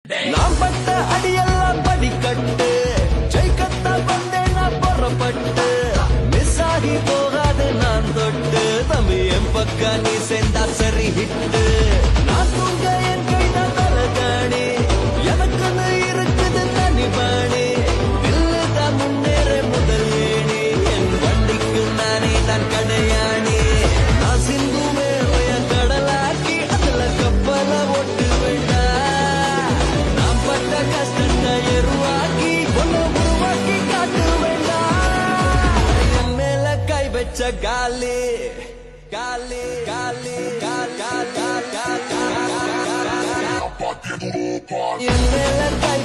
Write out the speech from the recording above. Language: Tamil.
நான் பட்ட அடியெல்லாம் படிக்கட்டு ஜெயிக்கத்தான் வந்தேன் நான் புறப்பட்டு மிஸ் ஆகி போகாது நான் தொட்டு தம்பி என் பக்க நீ சேர்ந்தா சரி ஹிட்டு நான் தூங்க என் கைதான் தலகாணி எனக்குன்னு இருக்குது தனி பாணி இல்லதான் முன்னேற முதல் ஏணி என் வண்டிக்கு நானே தான் கடையாணி நான் சிந்துமே கடலாக்கி அதுல கப்பல ஓட்டு வேண்டாம் நான் பட்ட கஷ்டத்தை எருவாக்கி ஒன்னு உருவாக்கி காட்டு வேண்டாம் என் மேல கை வச்ச காலி காலி காலி என் மேல கை